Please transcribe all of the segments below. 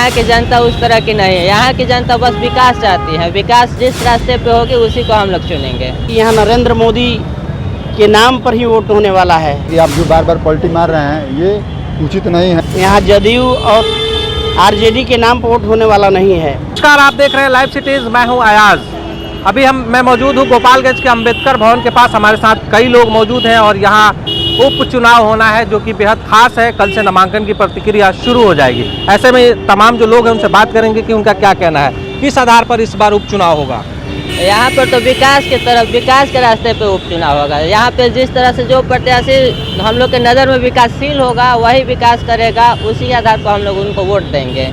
यहाँ की जनता उस तरह की नहीं है। यहाँ की जनता बस विकास चाहती है। विकास जिस रास्ते पे होगी उसी को हम लोग चुनेंगे। यहाँ नरेंद्र मोदी के नाम पर ही वोट होने वाला है। कि आप जो बार बार पलटी मार रहे हैं ये उचित नहीं है। यहाँ जदयू और आरजेडी के नाम पर वोट होने वाला नहीं है। नमस्कार, आप देख रहे हैं लाइव सिटीज। मैं हूं अयाज। अभी मैं मौजूद हूं गोपालगंज के अंबेडकर भवन के पास। हमारे साथ कई लोग मौजूद हैं और यहां उपचुनाव होना है जो कि बेहद खास है। कल से नामांकन की प्रक्रिया शुरू हो जाएगी। ऐसे में तमाम जो लोग हैं उनसे बात करेंगे कि उनका क्या कहना है, किस आधार पर इस बार उपचुनाव होगा। यहाँ पर तो विकास के तरफ, विकास के रास्ते पे उपचुनाव होगा। यहाँ पे जिस तरह से जो प्रत्याशी हम लोग के नज़र में विकासशील होगा वही विकास करेगा, उसी के आधार पर हम लोग उनको वोट देंगे।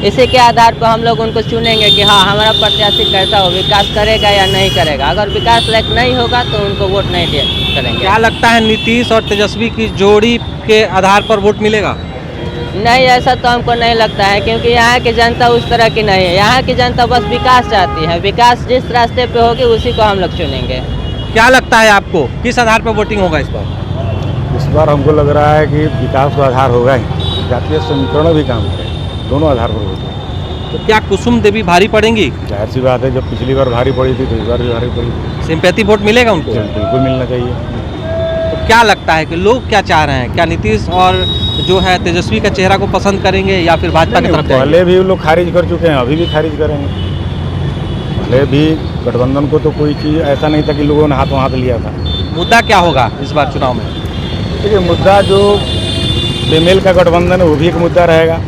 इसी के आधार पर हम लोग उनको चुनेंगे कि हाँ हमारा प्रत्याशी कैसा हो, विकास करेगा या नहीं करेगा। अगर विकास लायक नहीं होगा तो उनको वोट नहीं करेंगे। क्या लगता है नीतीश और तेजस्वी की जोड़ी के आधार पर वोट मिलेगा? नहीं, ऐसा तो हमको नहीं लगता है, क्योंकि यहाँ की जनता उस तरह की नहीं है। यहाँ की जनता बस विकास चाहती है। विकास जिस रास्ते पे होगी उसी को हम लोग चुनेंगे। क्या लगता है आपको, किस आधार पर वोटिंग होगा इस बार? इस बार हमको लग रहा है कि विकास का आधार होगा ही, जातीय समीकरण भी काम करे, दोनों आधार पर होते हैं। तो क्या कुसुम देवी भारी पड़ेंगी? जाहिर सी बात है, जब पिछली बार भारी पड़ी थी तो इस बार भी भारी पड़ी थी। सिंपैथी वोट मिलेगा उनको? बिल्कुल मिलना चाहिए। तो क्या लगता है कि लोग क्या चाह रहे हैं? क्या नीतीश और जो है तेजस्वी का चेहरा को पसंद करेंगे या फिर भाजपा की तरफ जाएंगे? पहले भी लोग खारिज कर चुके हैं, अभी भी खारिज करेंगे। पहले भी गठबंधन को तो कोई चीज़ ऐसा नहीं था कि लोगों ने हाथों हाथ लिया था। मुद्दा क्या होगा इस बार चुनाव में? देखिए, मुद्दा जो बेमेल का गठबंधन है वो भी एक मुद्दा रहेगा।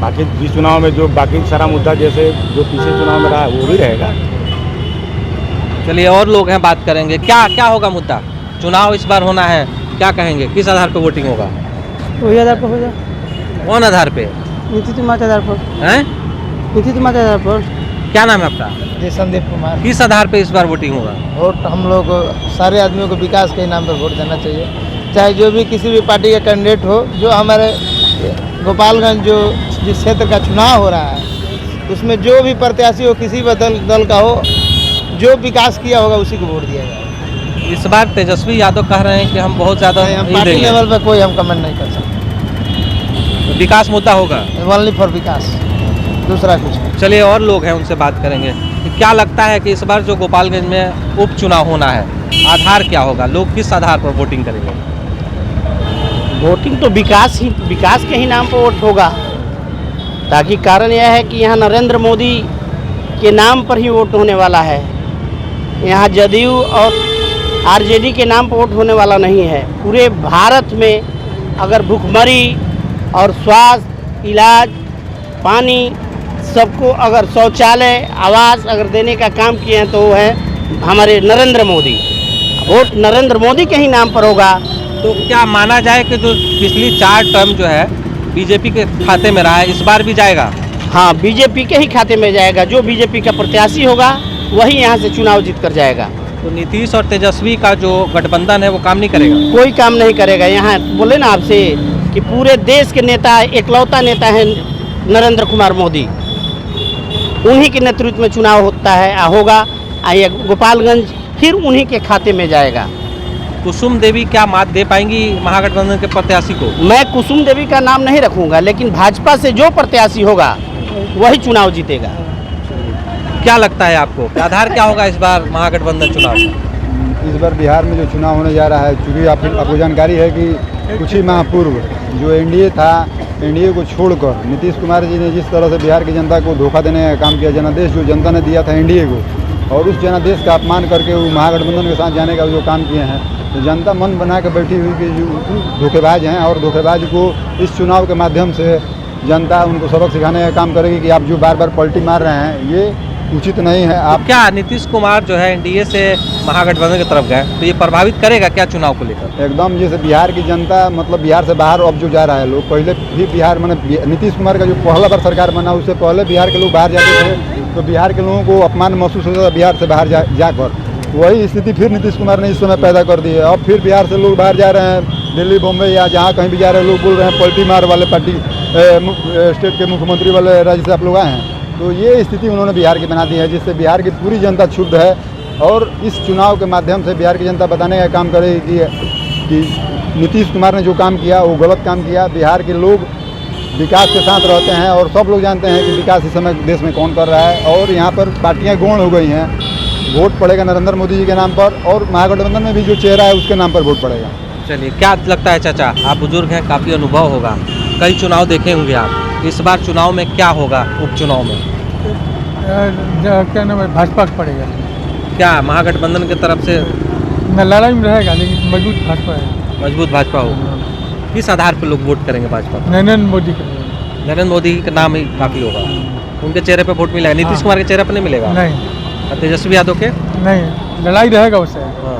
बाकी जिस चुनाव में जो बाकी सारा मुद्दा जैसे जो पिछले चुनाव में रहा वो भी रहेगा। चलिए और लोग हैं, बात करेंगे। क्या क्या होगा मुद्दा? चुनाव इस बार होना है, क्या कहेंगे, किस आधार पर वोटिंग होगा? वही आधार पर हो जाए। कौन आधार पे? नीतीश कुमार के आधार पर। हैं? नीतीश कुमार के आधार पर। क्या नाम है आपका? जी संदीप कुमार। किस आधार पे इस बार वोटिंग होगा? वोट हम लोग सारे आदमियों को विकास के नाम पर वोट देना चाहिए, चाहे जो भी किसी भी पार्टी का कैंडिडेट हो। जो हमारे गोपालगंज जो जिस क्षेत्र का चुनाव हो रहा है उसमें जो भी प्रत्याशी हो, किसी भी दल का हो, जो विकास किया होगा उसी को वोट दिया जाए। इस बार तेजस्वी यादव कह रहे हैं कि हम बहुत ज़्यादा हम नहीं पार्टी देंगे। लेवल पर कोई हम कमेंट नहीं कर सकते। तो विकास मुद्दा होगा, ओनली फॉर विकास, दूसरा कुछ नहीं। चलिए और लोग हैं उनसे बात करेंगे कि क्या लगता है कि इस बार जो गोपालगंज में उपचुनाव होना है आधार क्या होगा, लोग किस आधार पर वोटिंग करेंगे? वोटिंग तो विकास के ही नाम पर वोट होगा। ताकि कारण यह है कि यहाँ नरेंद्र मोदी के नाम पर ही वोट होने वाला है। यहाँ जदयू और आरजेडी के नाम पर वोट होने वाला नहीं है। पूरे भारत में अगर भूखमरी और स्वास्थ्य, इलाज, पानी, सबको अगर शौचालय, आवास अगर देने का काम किए हैं तो वो है हमारे नरेंद्र मोदी। वोट नरेंद्र मोदी के ही नाम पर होगा। तो क्या माना जाए कि जो पिछली 4 टर्म जो है बीजेपी के खाते में रहा है इस बार भी जाएगा? हाँ, बीजेपी के ही खाते में जाएगा। जो बीजेपी का प्रत्याशी होगा वही यहाँ से चुनाव जीत कर जाएगा। तो नीतीश और तेजस्वी का जो गठबंधन है वो काम नहीं करेगा? कोई काम नहीं करेगा। यहाँ बोले ना आपसे कि पूरे देश के नेता, एकलौता नेता है नरेंद्र कुमार मोदी। उन्हीं के नेतृत्व में चुनाव होता है, होगा। ये गोपालगंज फिर उन्हीं के खाते में जाएगा। कुसुम देवी क्या मात दे पाएंगी महागठबंधन के प्रत्याशी को? मैं कुसुम देवी का नाम नहीं रखूंगा, लेकिन भाजपा से जो प्रत्याशी होगा वही चुनाव जीतेगा। क्या लगता है आपको, आधार क्या होगा इस बार महागठबंधन चुनाव? इस बार बिहार में जो चुनाव होने जा रहा है, चूँकि आपको जानकारी है कि कुछ ही माह पूर्व जो एनडीए था, एनडीए को छोड़कर नीतीश कुमार जी ने जिस तरह से बिहार की जनता को धोखा देने का काम किया, जनादेश जो जनता ने दिया था एनडीए को, और उस जनादेश का अपमान करके वो महागठबंधन के साथ जाने का जो काम किए हैं, तो जनता मन बना के बैठी हुई कि जो धोखेबाज हैं, और धोखेबाज को इस चुनाव के माध्यम से जनता उनको सबक सिखाने का काम करेगी कि आप जो बार बार पलटी मार रहे हैं ये उचित नहीं है। आप क्या नीतीश कुमार जो है एनडीए से महागठबंधन की तरफ गए तो ये प्रभावित करेगा क्या चुनाव को लेकर? एकदम, जैसे बिहार की जनता, मतलब बिहार से बाहर अब जो जा रहा है लोग, पहले भी बिहार मैंने नीतीश कुमार का जो पहला बार सरकार बना उससे पहले बिहार के लोग बाहर जाते थे तो बिहार के लोगों को अपमान महसूस होता था बिहार से बाहर जाकर। वही स्थिति फिर नीतीश कुमार ने इस समय पैदा कर दी है। अब फिर बिहार से लोग बाहर जा रहे हैं, दिल्ली, बॉम्बे या जहाँ कहीं भी जा रहे हैं, लोग बोल रहे हैं पलटी मार वाले पार्टी स्टेट के मुख्यमंत्री वाले राज्य से आप लोग आए हैं। तो ये स्थिति उन्होंने बिहार की बना दी है, जिससे बिहार की पूरी जनता क्षुब्ध है। और इस चुनाव के माध्यम से बिहार की जनता बताने का काम करेगी कि नीतीश कुमार ने जो काम किया वो गलत काम किया। बिहार के लोग विकास के साथ रहते हैं और सब लोग जानते हैं कि विकास इस समय देश में कौन कर रहा है। और यहाँ पर पार्टियाँ गौण हो गई हैं, वोट पड़ेगा नरेंद्र मोदी जी के नाम पर और महागठबंधन में भी जो चेहरा है उसके नाम पर वोट पड़ेगा। चलिए, क्या लगता है चाचा, आप बुजुर्ग हैं, काफ़ी अनुभव होगा, कई चुनाव देखे होंगे आप, इस बार चुनाव में क्या होगा? उपचुनाव में क्या नाम है, भाजपा का पड़ेगा। क्या महागठबंधन की तरफ से न लड़ाई में रहेगा लेकिन मजबूत भाजपा है। मजबूत भाजपा होगा? किस आधार पर लोग वोट करेंगे भाजपा को? नरेंद्र मोदी का नरेंद्र मोदी का नाम ही काफ़ी होगा, उनके चेहरे पे वोट मिलेगा, नीतीश कुमार के चेहरे पे नहीं मिलेगा? नहीं, और तेजस्वी यादव के? नहीं, लड़ाई रहेगा उससे। हाँ।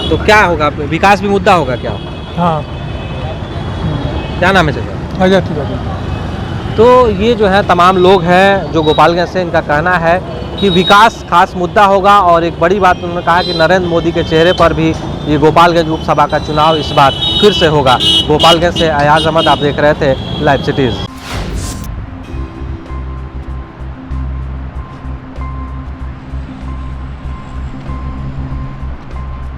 तो क्या होगा, विकास भी मुद्दा होगा क्या? हाँ, क्या नाम है चाचा? अजय तिवारी। तो ये जो है तमाम लोग हैं जो गोपालगंज से, इनका कहना है कि विकास खास मुद्दा होगा। और एक बड़ी बात उन्होंने कहा कि नरेंद्र मोदी के चेहरे पर भी ये गोपालगंज उपसभा का चुनाव इस बार फिर से होगा। गोपालगंज से अयाज अहमद, आप देख रहे थे लाइव सिटीज़।